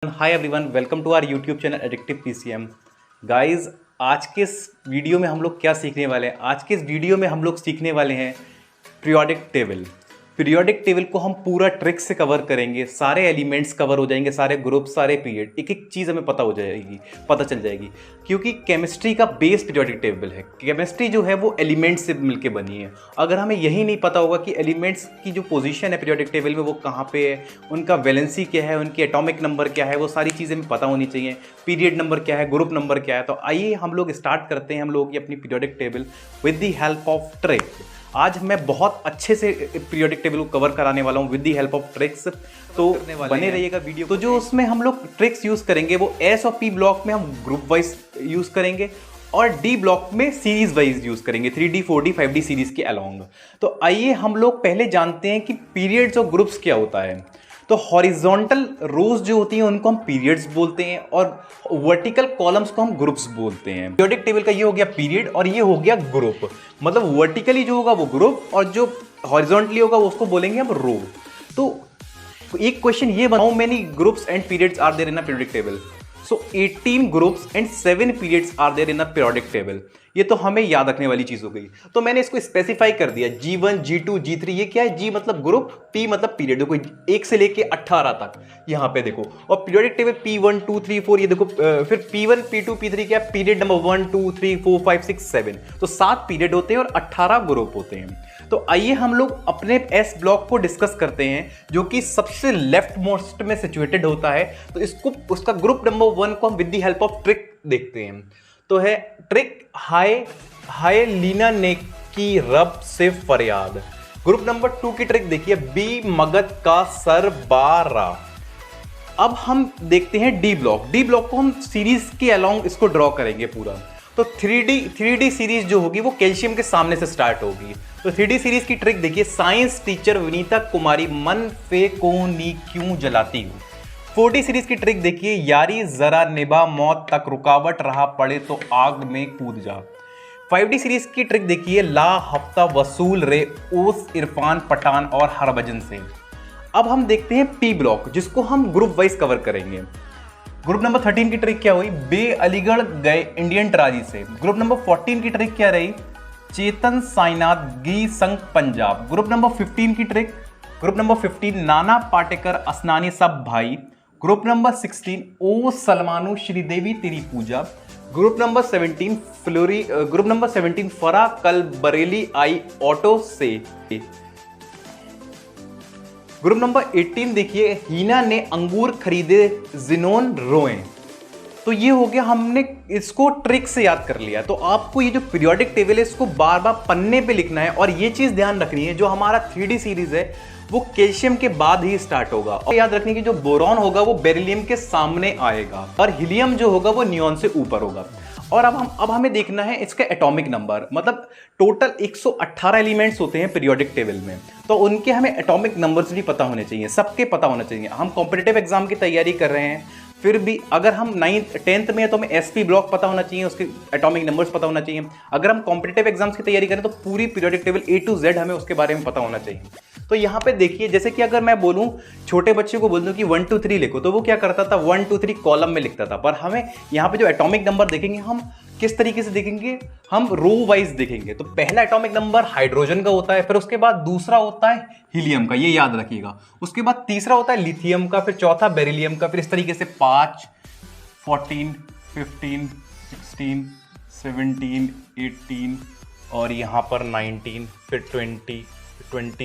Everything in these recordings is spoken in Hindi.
Hi everyone, welcome to our YouTube channel addictive PCM. Guys, आज के इस वीडियो में हम लोग क्या सीखने वाले हैं? आज के इस वीडियो में हम लोग सीखने वाले हैं पीरियोडिक टेबल। पीरियोडिक टेबल को हम पूरा ट्रिक से कवर करेंगे, सारे एलिमेंट्स कवर हो जाएंगे, सारे ग्रुप, सारे पीरियड, एक एक चीज़ हमें पता चल जाएगी क्योंकि केमिस्ट्री का बेस पीरियोडिक टेबल है। केमिस्ट्री जो है वो एलिमेंट्स से मिलके बनी है। अगर हमें यही नहीं पता होगा कि एलिमेंट्स की जो पोजीशन है पीरियोडिक टेबल में वो कहाँ पे है, उनका वैलेंसी क्या है, उनकी एटॉमिक नंबर क्या है, वो सारी चीज़ें हमें पता होनी चाहिए। पीरियड नंबर क्या है, ग्रुप नंबर क्या है। तो आइए हम लोग स्टार्ट करते हैं हम लोग की अपनी periodic table with the help of trick. आज मैं बहुत अच्छे से पीरियोडिक टेबल को कवर कराने वाला हूँ with the help of tricks, तो बने रहिएगा वीडियो। तो जो उसमें हम लोग ट्रिक्स यूज़ करेंगे वो एस और पी ब्लॉक में हम ग्रुप वाइज यूज़ करेंगे और डी ब्लॉक में सीरीज वाइज यूज़ करेंगे, 3D 4D 5D सीरीज के अलोंग। तो आइए हम लोग पहले जानते हैं कि पीरियड्स और ग्रुप्स क्या होता है। तो हॉरिजॉन्टल रोज जो होती हैं उनको हम पीरियड्स बोलते हैं और वर्टिकल कॉलम्स को हम ग्रुप्स बोलते हैं। पीरियोडिक टेबल का ये हो गया पीरियड और ये हो गया ग्रुप। मतलब वर्टिकली जो होगा वो ग्रुप और जो हॉरिजॉन्टली होगा उसको बोलेंगे हम रो। तो एक क्वेश्चन ये बनाओ, many groups and periods are there in a periodic table? So 18 groups and 7 periods are there in a periodic table. ये तो हमें याद रखने वाली चीज हो गई। तो मैंने इसको स्पेसिफाई कर दिया, G1 G2 G3। ये क्या है? G मतलब ग्रुप, P मतलब पीरियड। देखो 1 से लेके 18 तक यहाँ पे देखो। और पीरियोडिक टेबल P1 2 3 4 ये देखो। फिर P1 P2 P3 क्या है? Period number 1 2 3 4 5 6 7। तो 7 पीरियड होते हैं और 18 ग्रुप होते हैं। तो आइए हम लोग अपने एस ब्लॉक को डिस्कस करते हैं जो कि सबसे लेफ्ट मोस्ट में सिचुएटेड होता है। तो इसको उसका ग्रुप नंबर 1 को हम with the help of trick देखते हैं। तो है ट्रिक हाय लीना ने की रब से फरियाद। ग्रुप नंबर 2 की ट्रिक देखिए, बी मगध का सर बारा। अब हम देखते हैं डी ब्लॉक। डी ब्लॉक को हम सीरीज के अलोंग इसको ड्रॉ करेंगे पूरा। तो 3D सीरीज जो होगी वो कैल्शियम के सामने से स्टार्ट होगी। तो 3D सीरीज की ट्रिक देखिए, साइंस टीचर विनीता कुमारी मन पे को नी क्यों जलाती हूँ। 4D सीरीज की ट्रिक देखिए, यारी जरा निभा मौत तक रुकावट रहा पड़े तो आग में कूद जा। 5D सीरीज की ट्रिक देखिए, ला हफ्ता वसूल रे ओस इरफान पठान और हरभजन से। अब हम देखते हैं पी ब्लॉक जिसको हम ग्रुप वाइज कवर करेंगे। ग्रुप नंबर 13 की ट्रिक क्या हुई? बे अलीगढ़ गए इंडियन ट्राजी से। ग्रुप नंबर 14 की ट्रिक क्या रही? चेतन साईनाथ गी संघ पंजाब। ग्रुप नंबर 15 की trick, group number 15 Nana Patekar Asnani सब भाई। ग्रुप नंबर 16 ओ सलमानो श्रीदेवी तेरी पूजा। ग्रुप नंबर 17 फरा कल बरेली आई ऑटो से। ग्रुप नंबर 18 देखिए, हीना ने अंगूर खरीदे जिनोन रोए। तो ये हो गया, हमने इसको ट्रिक से याद कर लिया। तो आपको ये जो पीरियोडिक टेबल है इसको बार बार पन्ने पे लिखना है और ये चीज ध्यान रखनी है, जो हमारा 3D सीरीज है वो कैल्शियम के बाद ही स्टार्ट होगा। और याद रखनी है कि जो बोरॉन होगा वो बेरिलियम के सामने आएगा और हीलियम जो होगा वो नियॉन से ऊपर होगा। और अब हमें देखना है इसका एटॉमिक नंबर। मतलब टोटल 118 एलिमेंट्स होते हैं पीरियोडिक टेबल में, तो उनके हमें एटॉमिक नंबर्स भी पता होने चाहिए, सबके पता होना चाहिए। हम कॉम्पिटिटिव एग्जाम की तैयारी कर रहे हैं, फिर भी अगर हम 9th 10th में है तो हमें एसपी ब्लॉक पता होना चाहिए, उसके एटॉमिक नंबर्स पता होना चाहिए। अगर हम कॉम्पिटिटिव एग्जाम्स की तैयारी करें तो पूरी periodic table A to Z हमें उसके बारे में पता होना चाहिए। तो यहाँ पे देखिए, जैसे कि अगर मैं बोलूँ छोटे बच्चे को बोल दूँ कि 1 2 3 लिखो, तो वो क्या करता था? 1 2 3 कॉलम में लिखता था। पर हमें यहाँ पे जो एटॉमिक नंबर देखेंगे हम किस तरीके से देखेंगे? हम रो वाइज देखेंगे। तो पहला एटॉमिक नंबर हाइड्रोजन का होता है, फिर उसके बाद दूसरा होता है हीलियम का, ये याद रखिएगा। उसके बाद तीसरा होता है लिथियम का, फिर चौथा बेरिलियम का, फिर इस तरीके से 5 14 15 16 17 18 और यहाँ पर 19, फिर 20 21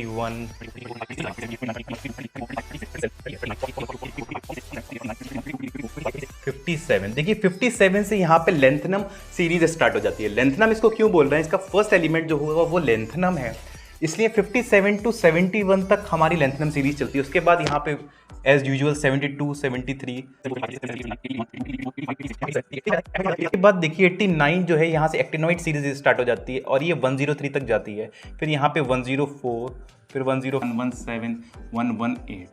57। देखिए 57 से यहाँ पे लेंथनम सीरीज स्टार्ट हो जाती है। लेंथनम इसको क्यों बोल रहे हैं? इसका फर्स्ट एलिमेंट जो होगा वो लेंथनम है, इसलिए 57 to 71 तक हमारी लेंथनम सीरीज चलती है। उसके बाद यहाँ पे एज यूजुअल 72 73 के बाद देखिए 89 जो है यहाँ से एक्टिनोइड सीरीज स्टार्ट हो जाती है और ये 103 तक जाती है। फिर यहाँ पे 104, फिर 10117 118।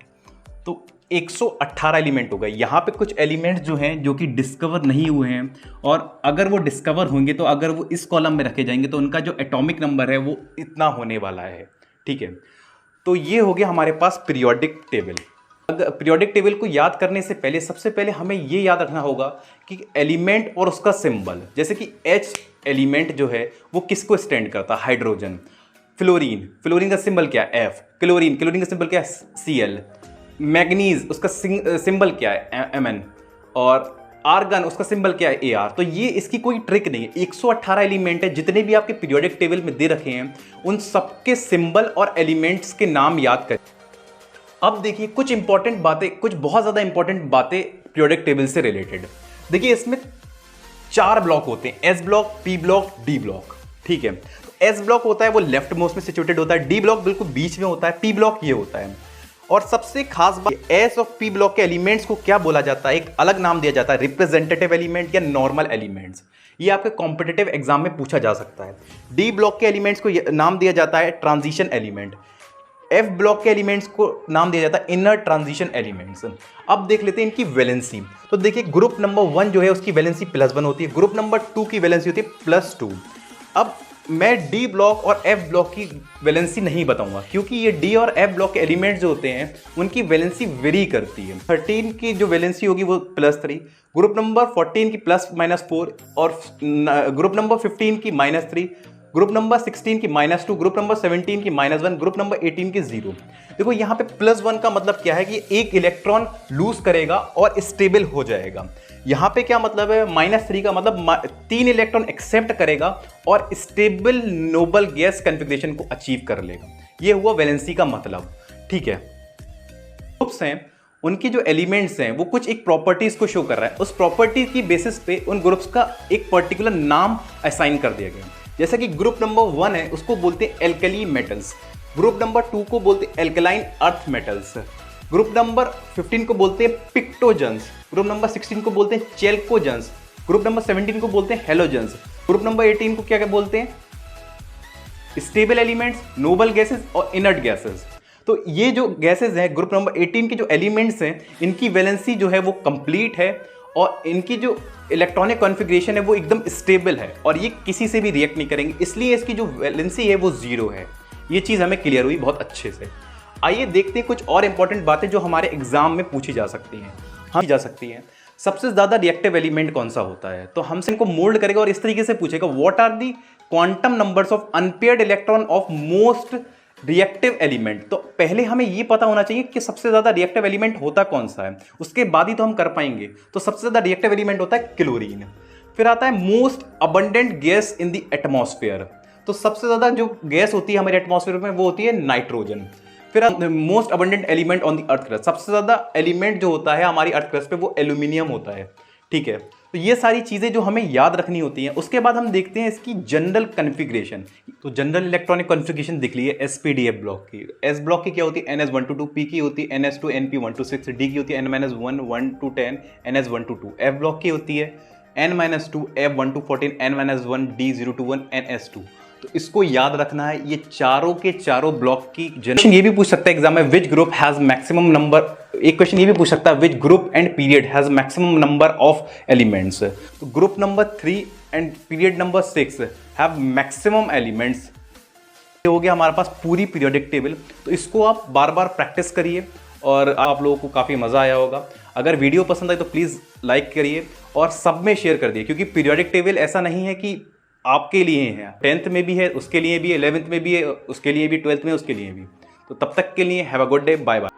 तो 118 एलिमेंट हो गए। यहाँ पे कुछ एलिमेंट जो हैं जो कि डिस्कवर नहीं हुए हैं, और अगर वो डिस्कवर होंगे तो अगर वो इस कॉलम में रखे जाएंगे तो उनका जो एटॉमिक नंबर है वो इतना होने वाला है। ठीक है, तो ये हो गया हमारे पास पीरियोडिक टेबल। अगर पीरियोडिक टेबल को याद करने से पहले सबसे पहले हमें ये याद रखना होगा कि एलिमेंट और उसका सिंबल, जैसे कि H एलिमेंट जो है वो किसको स्टैंड करता है, हाइड्रोजन। फ्लोरीन, फ्लोरीन का सिंबल क्या है, F। क्लोरीन, क्लोरीन का सिंबल क्या है, Cl। मैग्नीज, उसका सिंबल क्या है, Mn। और आर्गन, उसका सिंबल क्या है, Ar। तो ये इसकी कोई ट्रिक नहीं है, 118 एलिमेंट है, जितने भी आपके पीरियोडिक टेबल में दे रखे हैं उन सबके सिंबल और एलिमेंट्स के नाम याद करें। अब देखिए कुछ इंपॉर्टेंट बातें, कुछ बहुत ज़्यादा इंपॉर्टेंट बातें पीरियोडिक टेबल से रिलेटेड। देखिए इसमें 4 ब्लॉक होते हैं, S block, P block, D block. ठीक है, एस ब्लॉक होता है वो लेफ्ट मोस्ट में सिचुएटेड होता है, डी ब्लॉक बिल्कुल बीच में होता है, पी ब्लॉक ये होता है। और सबसे खास बात, एस और पी ब्लॉक के एलिमेंट्स को क्या बोला जाता है, एक अलग नाम दिया जाता है, रिप्रेजेंटेटिव एलिमेंट या नॉर्मल एलिमेंट्स। ये आपके कॉम्पिटिटिव एग्जाम में पूछा जा सकता है। डी ब्लॉक के एलिमेंट्स को नाम दिया जाता है ट्रांजिशन एलिमेंट। एफ ब्लॉक के एलिमेंट्स को नाम दिया जाता है इनर ट्रांजिशन एलिमेंट्स। अब देख लेते हैं इनकी वैलेंसी। तो देखिए ग्रुप नंबर 1 जो है उसकी वैलेंसी +1 होती है, ग्रुप नंबर 2 की वैलेंसी होती है +2। अब मैं डी ब्लॉक और एफ ब्लॉक की वैलेंसी नहीं बताऊंगा, क्योंकि ये डी और एफ ब्लॉक के एलिमेंट्स जो होते हैं उनकी वैलेंसी वेरी करती है। 13 की जो वैलेंसी होगी वो +3, ग्रुप नंबर 14 की +-4, और ग्रुप नंबर 15 की -3, ग्रुप नंबर 16 की -2, ग्रुप नंबर 17 की -1, ग्रुप नंबर 18 की 0। देखो यहाँ पे +1 का मतलब क्या है कि एक इलेक्ट्रॉन लूज करेगा और स्टेबल हो जाएगा। यहाँ पे क्या मतलब है, -3 का मतलब 3 इलेक्ट्रॉन एक्सेप्ट करेगा और स्टेबल नोबल गैस कॉन्फ़िगरेशन को अचीव कर लेगा। ये हुआ वैलेंसी का मतलब। ठीक है, ग्रुप्स हैं, उनके जो एलिमेंट्स हैं वो कुछ एक प्रॉपर्टीज को शो कर रहा है, उस प्रॉपर्टी की बेसिस पे उन ग्रुप्स का एक पर्टिकुलर नाम असाइन कर दिया गया। जैसे कि ग्रुप नंबर 1 है उसको बोलते हैं एल्कली मेटल्स, ग्रुप नंबर 2 को बोलते हैं alkaline earth metals, group number 15 को बोलते हैं पिक्टोजन्स, ग्रुप नंबर 16 को बोलते हैं चेल्कोजन्स, ग्रुप नंबर 17 को बोलते हैं हेलोजन्स, ग्रुप नंबर 18 को क्या बोलते हैं, स्टेबल एलिमेंट्स, नोबल गैसेस और इनर्ट गैसेस। तो ये जो गैसेस हैं ग्रुप नंबर 18 के जो एलिमेंट्स हैं इनकी वैलेंसी जो है वो कंप्लीट है और इनकी जो इलेक्ट्रॉनिक कॉन्फ़िगरेशन है वो एकदम स्टेबल है और ये किसी से भी रिएक्ट नहीं करेंगे, इसलिए इसकी जो वैलेंसी है वो 0 है। ये चीज़ हमें क्लियर हुई बहुत अच्छे से। आइए देखते हैं कुछ और इंपॉर्टेंट बातें जो हमारे एग्जाम में पूछी जा सकती हैं। हम जा सकती हैं सबसे ज़्यादा रिएक्टिव एलिमेंट कौन सा होता है, तो हमसे इनको मोल्ड करेगा और इस तरीके से पूछेगा what are the quantum numbers of unpaired electron of most reactive element. तो पहले हमें ये पता होना चाहिए कि सबसे ज़्यादा रिएक्टिव एलिमेंट होता कौन सा है, उसके बाद ही तो हम कर पाएंगे। तो सबसे ज़्यादा रिएक्टिव एलिमेंट होता है क्लोरीन। फिर आता है most abundant gas in the atmosphere, तो सबसे ज़्यादा जो गैस होती है हमारे एटमॉस्फेयर में वो होती है नाइट्रोजन। फिर most abundant element on the earth crust, सबसे ज़्यादा एलिमेंट जो होता है हमारी अर्थ क्रस्ट पे वो एल्यूमिनियम होता है। ठीक है, तो ये सारी चीज़ें जो हमें याद रखनी होती हैं। उसके बाद हम देखते हैं इसकी जनरल कॉन्फ़िगरेशन। तो जनरल इलेक्ट्रॉनिक कॉन्फ़िगरेशन देख लीजिए sp-df ब्लॉक की। s ब्लॉक की क्या होती है, ns122, p की होती है ns2 np126, d की होती है n-1 1 to 10 ns122, f block की होती है n-2 f1 to 14 n-1 d0 to 1 ns2। तो इसको याद रखना है, ये चारों के चारों ब्लॉक की जनरेशन। ये भी पूछ सकता है एग्जाम में which group has maximum number, एक क्वेश्चन ये भी पूछ सकता है which group and period has maximum number of elements. तो group number 3 and period number 6 have maximum elements. ये हो गया हमारे पास पूरी पीरियोडिक टेबल। तो इसको आप बार बार प्रैक्टिस करिए और आप लोगों को काफ़ी मज़ा आया होगा। अगर वीडियो पसंद आए तो प्लीज़ लाइक करिए और सब में शेयर कर दिए, क्योंकि पीरियोडिक टेबल ऐसा नहीं है कि आपके लिए है, 10th में भी है उसके लिए भी, 11th में भी है उसके लिए भी, 12th में उसके लिए भी। तो तब तक के लिए have a good day, bye bye.